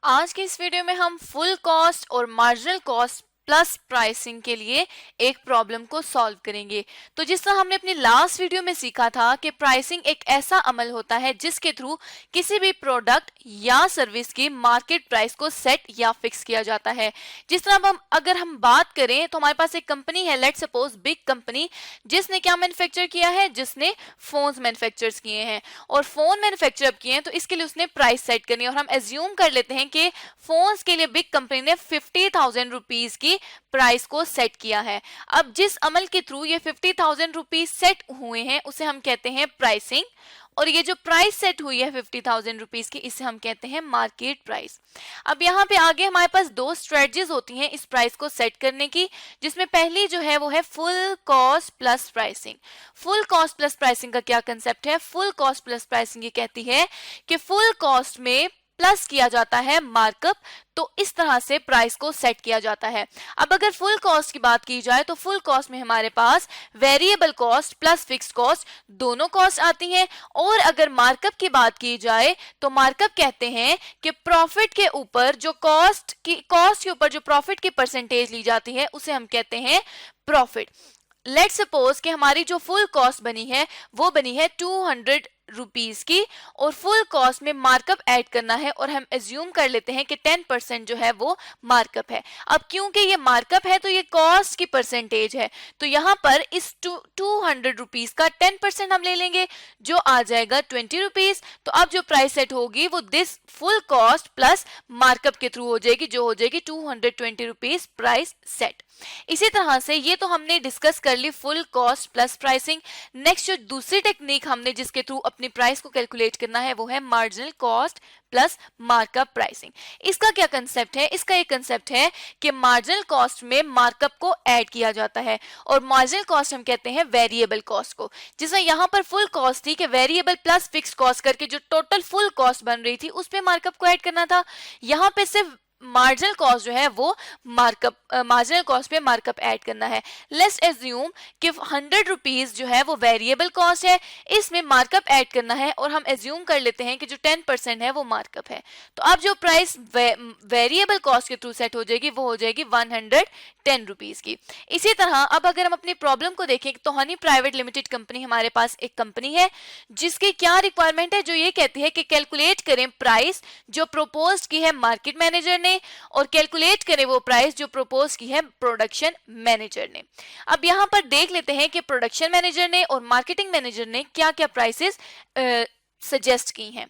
आज के इस वीडियो में हम फुल कॉस्ट और मार्जिनल कॉस्ट प्लस प्राइसिंग के लिए एक प्रॉब्लम को सॉल्व करेंगे। तो जिस तरह हमने अपनी लास्ट वीडियो में सीखा था कि प्राइसिंग एक ऐसा अमल होता है जिसके थ्रू किसी भी प्रोडक्ट या सर्विस की मार्केट प्राइस को सेट या फिक्स किया जाता है। जिस तरह अगर हम बात करें तो हमारे पास एक कंपनी है, लेट्स सपोज बिग कंपनी, जिसने क्या मैन्युफैक्चर किया है, जिसने फोन्स मैन्युफैक्चर किए हैं और फोन मैन्युफैक्चर किए हैं, तो इसके लिए उसने प्राइस सेट करनी है। और हम एज्यूम कर लेते हैं कि फोन्स के लिए बिग कंपनी ने 50,000 रुपीज की प्राइस को सेट किया है। अब जिस अमल के थ्रू ये 50,000 रुपीज सेट हुए हैं उसे हम कहते हैं प्राइसिंग, और ये जो प्राइस सेट हुई है 50,000 रुपीज की, इसे हम कहते हैं मार्केट प्राइस। अब यहाँ पे आगे हमारे पास दो स्ट्रेटजीज होती हैं इस प्राइस को सेट करने की, जिसमें पहली जो है वो है full cost plus pricing. Full cost plus pricing का क्या कंसेप्ट है? फुल कॉस्ट प्लस प्राइसिंग ये कहती है कि फुल कॉस्ट में प्लस किया जाता है मार्कअप, तो इस तरह से प्राइस को सेट किया जाता है। अब अगर फुल कॉस्ट की बात की जाए तो फुल कॉस्ट में हमारे पास variable cost plus fixed cost दोनों कॉस्ट आती हैं, और अगर मार्कअप की बात की जाए तो मार्कअप कहते हैं कि प्रॉफिट के ऊपर जो कॉस्ट के ऊपर जो प्रॉफिट की परसेंटेज ली जाती है उसे हम कहते हैं प्रॉफिट। लेट्स सपोज कि हमारी जो फुल कॉस्ट बनी है वो बनी है 200 रुपीज की, और फुल कॉस्ट में मार्कअप ऐड करना है, और हम एज्यूम कर लेते हैं कि 10% जो है वो मार्कअप है। अब क्योंकि ये मार्कअप है तो ये कॉस्ट की परसेंटेज है, तो यहाँ पर इस 200 रुपीज का 10% हम ले लेंगे जो आ जाएगा 20 रुपीज। तो अब जो प्राइस सेट होगी वो this full cost plus markup के थ्रू हो जाएगी, जो हो जाएगी 220 रुपीज प्राइस सेट। इसी तरह से ये तो हमने डिस्कस कर ली full cost plus pricing. Next जो दूसरी टेक्निक हमने जिसके थ्रू अपनी प्राइस को कैलकुलेट करना है वो है marginal cost plus markup pricing. इसका क्या कंसेप्ट है? इसका एक कंसेप्ट है कि मार्जिनल कॉस्ट में मार्कअप को ऐड किया जाता है, और मार्जिनल कॉस्ट हम कहते हैं वेरिएबल कॉस्ट को। जिसमें यहाँ पर फुल कॉस्ट थी कि वेरिएबल प्लस फिक्स्ड कॉस्ट करके जो टोटल फुल कॉस्ट बन रही थी उस पे मार्कअप को ऐड करना था। यहाँ पे सिर्फ मार्जिनल कॉस्ट जो है वो मार्कअप मार्जिनल कॉस्ट पे मार्कअप ऐड करना है। लेट्स एज्यूम कि 100 रुपीज जो है वो वेरिएबल कॉस्ट है, इसमें मार्कअप ऐड करना है, और हम एज्यूम कर लेते हैं कि जो 10% है वो मार्कअप है। तो अब जो प्राइस वेरिएबल कॉस्ट के थ्रू सेट हो जाएगी वो हो जाएगी 110 रुपीज की। इसी तरह अब अगर हम अपनी प्रॉब्लम को देखें तो हनी प्राइवेट लिमिटेड कंपनी, हमारे पास एक कंपनी है जिसकी क्या रिक्वायरमेंट है, जो ये कहती है कि कैलकुलेट करें प्राइस जो प्रोपोज की है मार्केट मैनेजर ने, और कैलकुलेट करें वो प्राइस जो प्रोपोज की है प्रोडक्शन मैनेजर ने। अब यहां पर देख लेते हैं कि प्रोडक्शन मैनेजर ने और मार्केटिंग मैनेजर ने क्या क्या प्राइसेस सजेस्ट की हैं।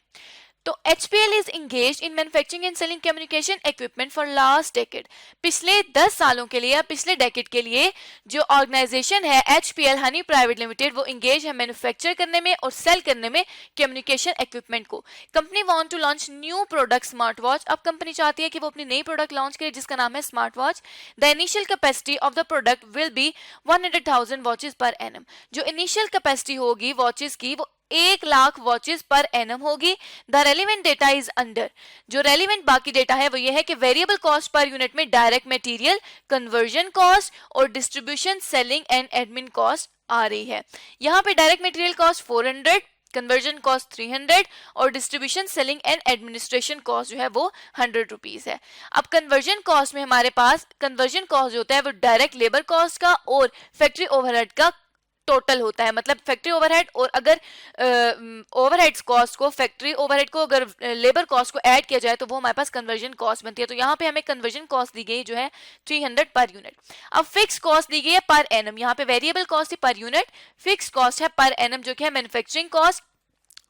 तो HPL is engaged in manufacturing and selling communication equipment for last decade। पिछले 10 सालों के लिए या पिछले डेकेड के लिए जो ऑर्गेनाइजेशन है HPL हनी प्राइवेट लिमिटेड वो इंगेज है मैन्युफैक्चर करने में और सेल करने में कम्युनिकेशन इक्विपमेंट को। Company want to launch new product smart watch. अब कंपनी चाहती है कि वो अपनी नई प्रोडक्ट लॉन्च करे जिसका नाम है smart watch. The initial capacity of the product will be 100,000 watches per annum. जो इनिशियल कैपेसिटी होगी वॉचेस की वो 1 लाख वॉचेस पर एनम होगी। The relevant data is under. जो रेलिवेंट बाकी डेटा है वो ये है कि वेरिएबल कॉस्ट पर यूनिट में डायरेक्ट मटेरियल, कन्वर्जन कॉस्ट और distribution, selling and admin cost आ रही है। यहाँ पे direct material cost 400, conversion cost 300 और distribution, selling and administration cost जो है वो 100 रुपीज है। अब कन्वर्जन कॉस्ट में हमारे पास कन्वर्जन कॉस्ट जो होता है वो डायरेक्ट लेबर कॉस्ट का और फैक्ट्री ओवरहेड का टोटल होता है। मतलब फैक्ट्री ओवरहेड और अगर ओवरहेड्स कॉस्ट को, फैक्ट्री ओवरहेड को अगर लेबर कॉस्ट को ऐड किया जाए तो वो हमारे पास कन्वर्जन कॉस्ट बनती है। तो यहाँ पे हमें कन्वर्जन कॉस्ट दी गई जो है 300 पर यूनिट। अब फिक्स कॉस्ट दी गई है पर एनम। यहाँ पे वेरिएबल कॉस्ट है पर यूनिट, फिक्स कॉस्ट है पर एनम जो कि है manufacturing cost,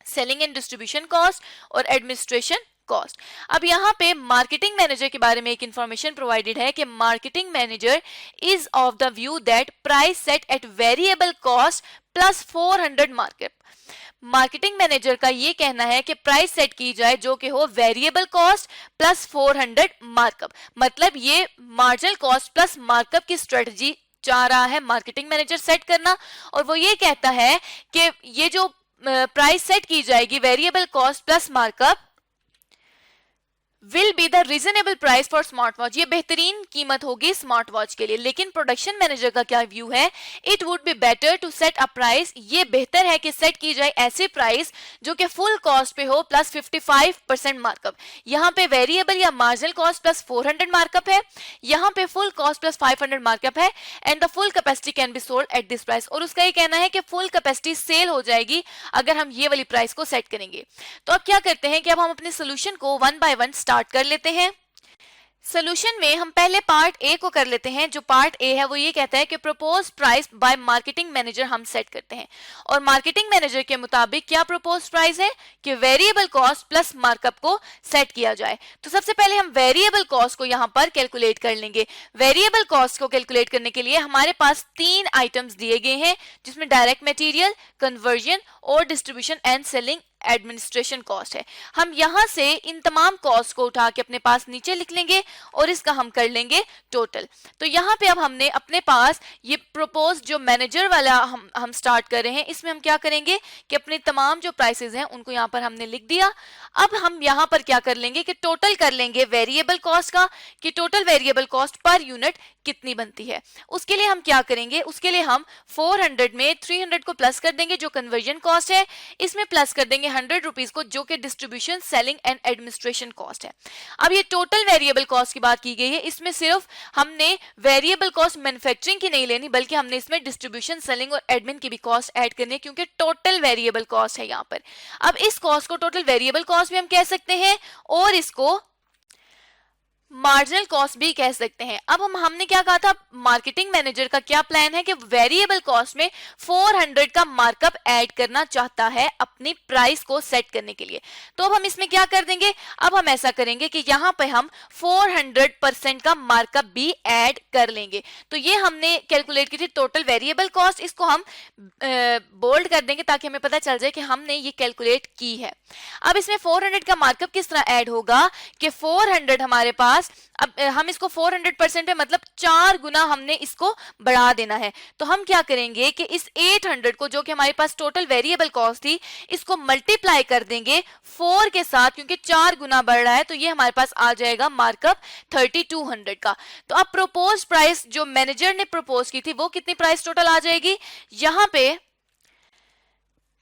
selling and distribution cost और एडमिनिस्ट्रेशन कॉस्ट। अब यहाँ पे मार्केटिंग मैनेजर के बारे में एक इंफॉर्मेशन प्रोवाइडेड है कि marketing manager is of the view that price set at variable cost plus 400 markup. Marketing manager का ये कहना है कि प्राइस सेट की जाए जो कि हो वेरिएबल कॉस्ट प्लस 400 मार्कअप। मतलब ये मार्जिनल कॉस्ट प्लस मार्कअप की स्ट्रेटजी चाह रहा है मार्केटिंग मैनेजर सेट करना, और वो ये कहता है कि ये जो प्राइस सेट की जाएगी variable cost plus markup, will be the reasonable price for smart watch, ये बेहतरीन कीमत होगी स्मार्ट वॉच के लिए। लेकिन प्रोडक्शन मैनेजर का क्या व्यू है, it would be better to set a price, ये बेहतर है कि सेट की जाए ऐसे प्राइस जो कि फुल कॉस्ट पे हो प्लस 55% मार्कअप। यहाँ पे वेरिएबल या मार्जिनल कॉस्ट प्लस 400 मार्कअप है, यहाँ पे फुल कॉस्ट प्लस 500 मार्कअप है, and the full capacity can be sold at this price. और उसका ये कहना है कि फुल कैपेसिटी सेल हो जाएगी अगर हम ये वाली प्राइस को सेट करेंगे। तो अब क्या करते हैं कि अब हम अपने सोल्यूशन को वन बाय वन स्टार्ट कर लेते हैं। सोल्यूशन में हम पहले पार्ट ए को कर लेते हैं। जो पार्ट ए है वो ये कहता है कि propose price by marketing manager हम सेट करते हैं, और मार्केटिंग मैनेजर के मुताबिक क्या प्रपोज प्राइस है कि वेरिएबल कॉस्ट प्लस मार्कअप को सेट किया जाए। तो सबसे पहले हम वेरिएबल कॉस्ट को यहाँ पर कैलकुलेट कर लेंगे। वेरिएबल कॉस्ट को कैलकुलेट करने के लिए हमारे पास 3 आइटम्स दिए गए हैं, जिसमें डायरेक्ट मटेरियल, कन्वर्जन और distribution and selling administration cost है। हम यहां से इन तमाम कॉस्ट को उठा के अपने पास नीचे लिख लेंगे और इसका हम कर लेंगे टोटल। तो यहाँ पे अब हमने अपने पास ये प्रपोज जो मैनेजर वाला हम स्टार्ट कर रहे हैं, इसमें हम क्या करेंगे कि अपने तमाम जो प्राइसेस हैं उनको यहाँ पर हमने लिख दिया। अब हम यहाँ पर क्या कर लेंगे कि टोटल कर लेंगे वेरिएबल कॉस्ट का, कि total variable cost per unit कितनी बनती है। उसके लिए हम क्या करेंगे, उसके लिए हम 400 में 300 को प्लस कर देंगे जो कन्वर्जन कॉस्ट है, इसमें प्लस कर देंगे 100 रुपीज को जो कि distribution, selling and administration cost है। अब ये टोटल वेरिएबल कॉस्ट की बात की गई है, इसमें सिर्फ हमने वेरिएबल कॉस्ट मैन्युफैक्चरिंग की नहीं लेनी, बल्कि हमने इसमें डिस्ट्रीब्यूशन, सेलिंग और एडमिन की भी कॉस्ट ऐड करनी है, क्योंकि टोटल वेरिएबल कॉस्ट है यहाँ पर। अब इस कॉस्ट को टोटल वेरिएबल कॉस्ट भी हम कह सकते हैं और इसको मार्जिनल कॉस्ट भी कह सकते हैं। अब हमने क्या कहा था, मार्केटिंग मैनेजर का क्या प्लान है कि वेरिएबल कॉस्ट में 400 का मार्कअप ऐड करना चाहता है अपनी प्राइस को सेट करने के लिए। तो अब हम इसमें क्या कर देंगे, अब हम ऐसा करेंगे कि यहाँ पे हम 400% का मार्कअप भी ऐड कर लेंगे। तो ये हमने कैलकुलेट की थी टोटल वेरिएबल कॉस्ट, इसको हम बोल्ड कर देंगे ताकि हमें पता चल जाए कि हमने ये कैलकुलेट की है। अब इसमें 400 का मार्कअप किस तरह ऐड होगा कि 400 हमारे पास, अब हम इसको 400% पे मतलब 4 गुना हमने इसको बढ़ा देना है। तो हम क्या करेंगे कि इस 800 को जो कि हमारे पास टोटल वेरिएबल कॉस्ट थी, इसको मल्टीप्लाई कर देंगे 4 के साथ, क्योंकि 4 गुना बढ़ रहा है। तो ये हमारे पास आ जाएगा मार्कअप 3200 का। तो अब प्रपोज प्राइस जो मैनेजर ने प्रपोज की थी वो कितनी प्राइस टोटल आ जाएगी, यहां पे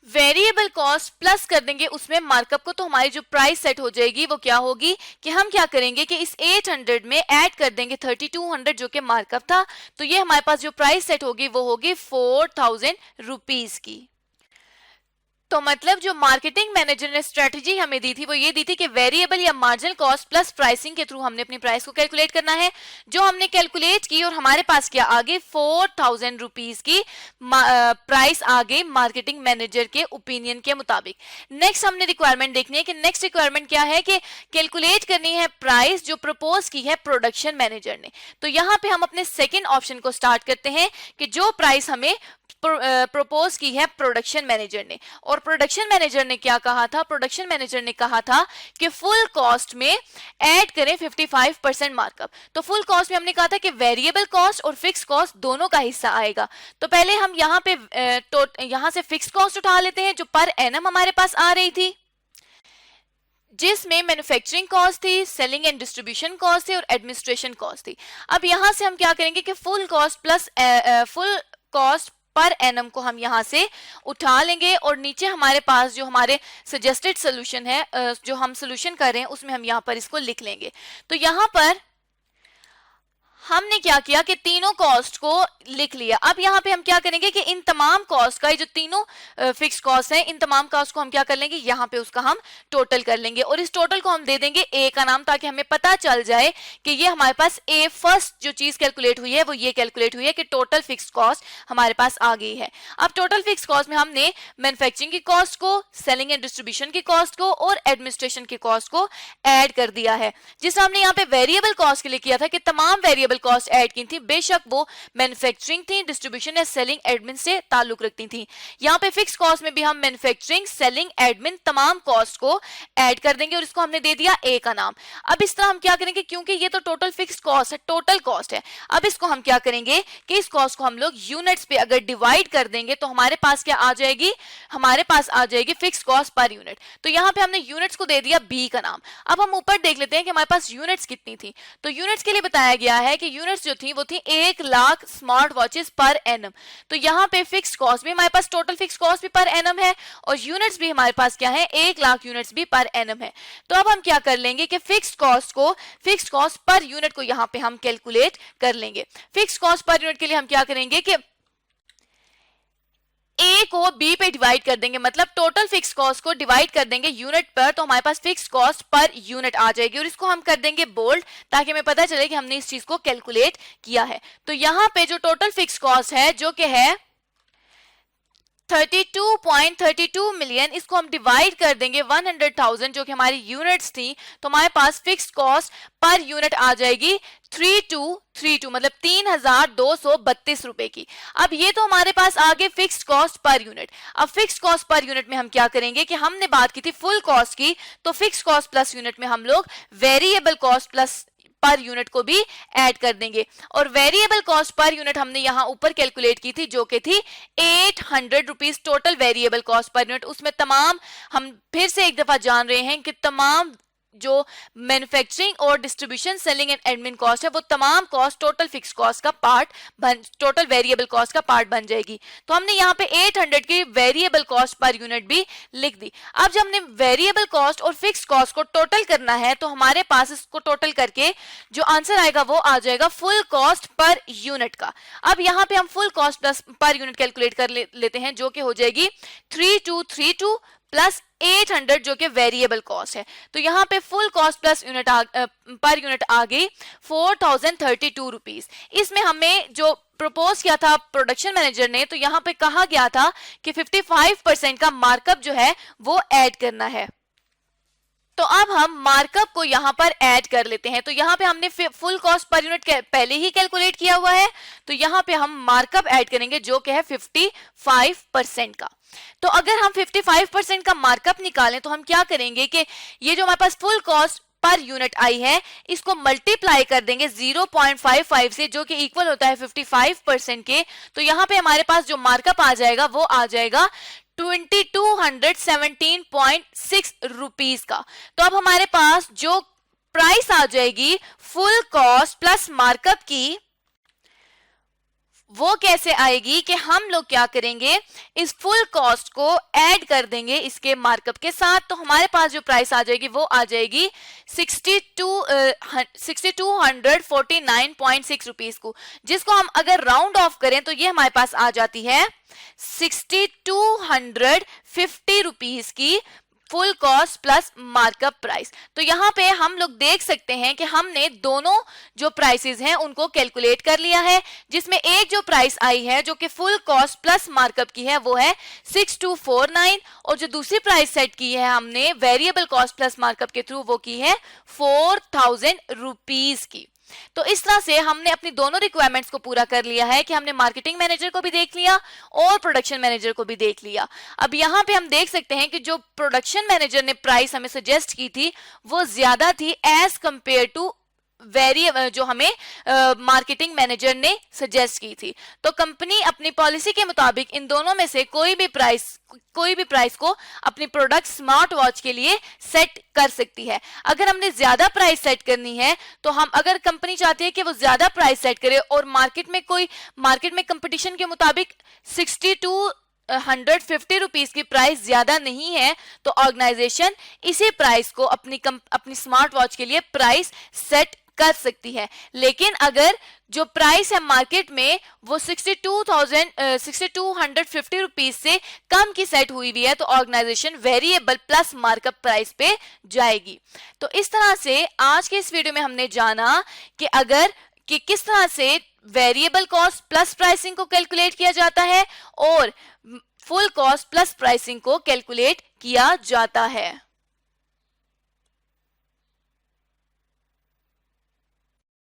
वेरिएबल कॉस्ट प्लस कर देंगे उसमें मार्कअप को, तो हमारी जो प्राइस सेट हो जाएगी वो क्या होगी कि हम क्या करेंगे कि इस 800 में ऐड कर देंगे 3200 जो कि मार्कअप था। तो ये हमारे पास जो प्राइस सेट होगी वो होगी 4000 रुपीज की। तो मतलब जो मार्केटिंग मैनेजर ने स्ट्रेटजी हमें दी थी वो ये दी थी कि वेरिएबल या मार्जिनल कॉस्ट प्लस प्राइसिंग के थ्रू हमने अपनी प्राइस को कैलकुलेट करना है, जो हमने कैलकुलेट की और हमारे पास क्या आगे 4000 रुपीज की प्राइस आ गई मार्केटिंग मैनेजर के ओपिनियन के मुताबिक। नेक्स्ट हमने रिक्वायरमेंट देखनी है कि नेक्स्ट रिक्वायरमेंट क्या है कि कैलकुलेट करनी है प्राइस जो प्रपोज की है प्रोडक्शन मैनेजर ने। तो यहाँ पे हम अपने सेकेंड ऑप्शन को स्टार्ट करते हैं कि जो प्राइस हमें प्रपोज की है प्रोडक्शन मैनेजर ने। और प्रोडक्शन मैनेजर ने क्या कहा था, प्रोडक्शन मैनेजर ने कहा था कि फुल कॉस्ट में ऐड करें 55% मार्कअप। तो फुल कॉस्ट में हमने कहा था कि वेरिएबल कॉस्ट और फिक्स कॉस्ट दोनों का हिस्सा आएगा। तो पहले हम यहाँ पे यहाँ से फिक्स कॉस्ट उठा लेते हैं जो पर एनम हमारे पास आ रही थी, जिसमें मैन्युफैक्चरिंग कॉस्ट थी, सेलिंग एंड डिस्ट्रीब्यूशन कॉस्ट थी और एडमिनिस्ट्रेशन कॉस्ट थी। अब यहां से हम क्या करेंगे कि full cost plus full cost per annum को हम यहां से उठा लेंगे और नीचे हमारे पास जो हमारे सजेस्टेड सोल्यूशन है, जो हम सोल्यूशन कर रहे हैं उसमें हम यहां पर इसको लिख लेंगे। तो यहां पर हमने क्या किया कि तीनों कॉस्ट को लिख लिया। अब यहाँ पे हम क्या करेंगे कि इन तमाम कॉस्ट का, ये जो तीनों फिक्स कॉस्ट हैं, इन तमाम कॉस्ट को हम क्या कर लेंगे, यहाँ पे उसका हम टोटल कर लेंगे और इस टोटल को हम दे देंगे ए का नाम, ताकि हमें पता चल जाए कि ये हमारे पास ए फर्स्ट जो चीज कैलकुलेट हुई है वो ये कैलकुलेट हुई है कि टोटल फिक्स कॉस्ट हमारे पास आ गई है। अब टोटल फिक्स कॉस्ट में हमने मैन्युफैक्चरिंग की कॉस्ट को, सेलिंग एंड डिस्ट्रीब्यूशन की कॉस्ट को और एडमिनिस्ट्रेशन की कॉस्ट को ऐड कर दिया है। जिस हमने यहाँ पे वेरिएबल कॉस्ट के लिए किया था कि तमाम वेरिएबल वेरिएबल कॉस्ट ऐड की थी, बेशक वो मैन्युफैक्चरिंग थी, डिस्ट्रीब्यूशन या सेलिंग एडमिन से ताल्लुक रखती थी। यहाँ पे फिक्स कॉस्ट में भी हम मैन्युफैक्चरिंग, सेलिंग, एडमिन तमाम कॉस्ट को ऐड कर देंगे और इसको हमने दे दिया ए का नाम। अब इस तरह हम क्या करेंगे, क्योंकि ये तो टोटल फिक्स कॉस्ट है, टोटल कॉस्ट है, अब इसको हम क्या करेंगे कि इस कॉस्ट को हम लोग यूनिट्स पे अगर डिवाइड कर देंगे तो हमारे पास क्या आ जाएगी, हमारे पास आ जाएगी फिक्स कॉस्ट पर यूनिट। तो यहाँ पे हमने यूनिट्स को दे दिया बी का नाम। अब हम ऊपर देख लेते हैं कि हमारे पास यूनिट्स कितनी थी। तो यूनिट्स के लिए बताया गया है कि यूनिट्स जो थी वो थी 1 lakh smart watches per annum. तो यहाँ पे फिक्स कॉस्ट भी हमारे पास, टोटल फिक्स कॉस्ट भी पर एनम है और यूनिट्स भी हमारे पास क्या है, 1 लाख यूनिट्स भी पर एनम है। तो अब हम क्या कर लेंगे कि फिक्स कॉस्ट पर यूनिट को यहाँ पे हम कैलकुलेट कर लेंगे। फिक्स कॉस्ट पर यूनिट के लिए हम क्या करेंगे कि ए को बी पे डिवाइड कर देंगे, मतलब टोटल फिक्स कॉस्ट को डिवाइड कर देंगे यूनिट पर, तो हमारे पास फिक्स कॉस्ट पर यूनिट आ जाएगी और इसको हम कर देंगे बोल्ड ताकि हमें पता चले कि हमने इस चीज को कैलकुलेट किया है। तो यहाँ पे जो टोटल फिक्स कॉस्ट है जो कि है 32.32 मिलियन, इसको हम डिवाइड कर देंगे 100,000 जो कि हमारी यूनिट्स थी, तो हमारे पास फिक्स कॉस्ट पर यूनिट आ जाएगी 3232, मतलब 3,232 रुपए की। अब ये तो हमारे पास आगे फिक्स कॉस्ट पर यूनिट। अब फिक्स कॉस्ट पर यूनिट में हम क्या करेंगे कि हमने बात की थी फुल कॉस्ट की, तो फिक्स कॉस्ट प्लस यूनिट में हम लोग variable cost plus per unit को भी ऐड कर देंगे और वेरिएबल कॉस्ट पर यूनिट हमने यहां ऊपर कैलकुलेट की थी जो कि थी 800 rupees total variable cost per unit. उसमें तमाम, हम फिर से एक दफा जान रहे हैं कि तमाम जो मैन्युफैक्चरिंग और distribution, selling and admin cost है वो तमाम कॉस्ट टोटल फिक्स कॉस्ट का पार्ट टोटल वेरिएबल कॉस्ट का पार्ट बन जाएगी। तो हमने यहाँ पे 800 की वेरिएबल कॉस्ट पर यूनिट भी लिख दी। अब जब हमने वेरिएबल कॉस्ट और फिक्स कॉस्ट को टोटल करना है तो हमारे पास इसको टोटल करके जो आंसर आएगा वो आ जाएगा फुल कॉस्ट पर यूनिट का। अब यहाँ पे हम full cost plus per unit calculate कर लेते हैं जो कि हो जाएगी 3232 प्लस 800 जो कि वेरिएबल कॉस्ट है। तो यहाँ पे full cost plus unit per unit आ गई 4032 रुपीज। इसमें हमें जो प्रपोज किया था प्रोडक्शन मैनेजर ने, तो यहाँ पे कहा गया था कि 55% का मार्कअप जो है वो ऐड करना है। तो अब हम मार्कअप को यहाँ पर ऐड कर लेते हैं। तो यहाँ पे हमने फुल कॉस्ट पर यूनिट पहले ही कैलकुलेट किया हुआ है, तो यहाँ पे हम मार्कअप ऐड करेंगे जो कि है 55% का। तो अगर हम 55% का मार्कअप निकालें तो हम क्या करेंगे कि ये जो हमारे पास फुल कॉस्ट पर यूनिट आई है इसको मल्टीप्लाई कर देंगे 0.55 से जो कि इक्वल होता है 55% के। तो यहाँ पे हमारे पास जो मार्कअप आ जाएगा वो आ जाएगा 2217.6 रुपीज का। तो अब हमारे पास जो प्राइस आ जाएगी फुल कॉस्ट प्लस मार्कअप की वो कैसे आएगी कि हम लोग क्या करेंगे, इस फुल कॉस्ट को ऐड कर देंगे इसके मार्कअप के साथ। तो हमारे पास जो प्राइस आ जाएगी वो आ जाएगी 6249.6 रुपीज को, जिसको हम अगर राउंड ऑफ करें तो ये हमारे पास आ जाती है 6250 रुपीज की full cost plus markup price. तो यहाँ पे हम लोग देख सकते हैं कि हमने दोनों जो प्राइसेस हैं उनको कैलकुलेट कर लिया है, जिसमें एक जो प्राइस आई है जो कि फुल कॉस्ट प्लस मार्कअप की है वो है 6249 और जो दूसरी प्राइस सेट की है हमने वेरिएबल कॉस्ट प्लस मार्कअप के थ्रू वो की है 4000 रुपीज की। तो इस तरह से हमने अपनी दोनों रिक्वायरमेंट्स को पूरा कर लिया है कि हमने मार्केटिंग मैनेजर को भी देख लिया और प्रोडक्शन मैनेजर को भी देख लिया। अब यहाँ पे हम देख सकते हैं कि जो प्रोडक्शन मैनेजर ने प्राइस हमें सजेस्ट की थी वो ज्यादा थी एज कंपेयर टू जो हमें मार्केटिंग मैनेजर ने सजेस्ट की थी। तो कंपनी अपनी पॉलिसी के मुताबिक इन दोनों में से कोई भी प्राइस को अपनी प्रोडक्ट स्मार्ट वॉच के लिए सेट कर सकती है। अगर हमने ज्यादा प्राइस सेट करनी है तो हम, अगर कंपनी चाहती है कि वो ज्यादा प्राइस सेट करे और मार्केट में कंपटीशन के मुताबिक 150 रुपीज की प्राइस ज्यादा नहीं है तो ऑर्गेनाइजेशन इसी प्राइस को अपनी स्मार्ट वॉच के लिए प्राइस सेट कर सकती है। लेकिन अगर जो प्राइस है मार्केट में वो 6250 रुपीज से कम की सेट हुई हुई है तो organisation variable plus markup price पे जाएगी। तो इस तरह से आज के इस वीडियो में हमने जाना कि किस तरह से वेरिएबल कॉस्ट प्लस प्राइसिंग को कैलकुलेट किया जाता है और फुल कॉस्ट प्लस प्राइसिंग को कैलकुलेट किया जाता है।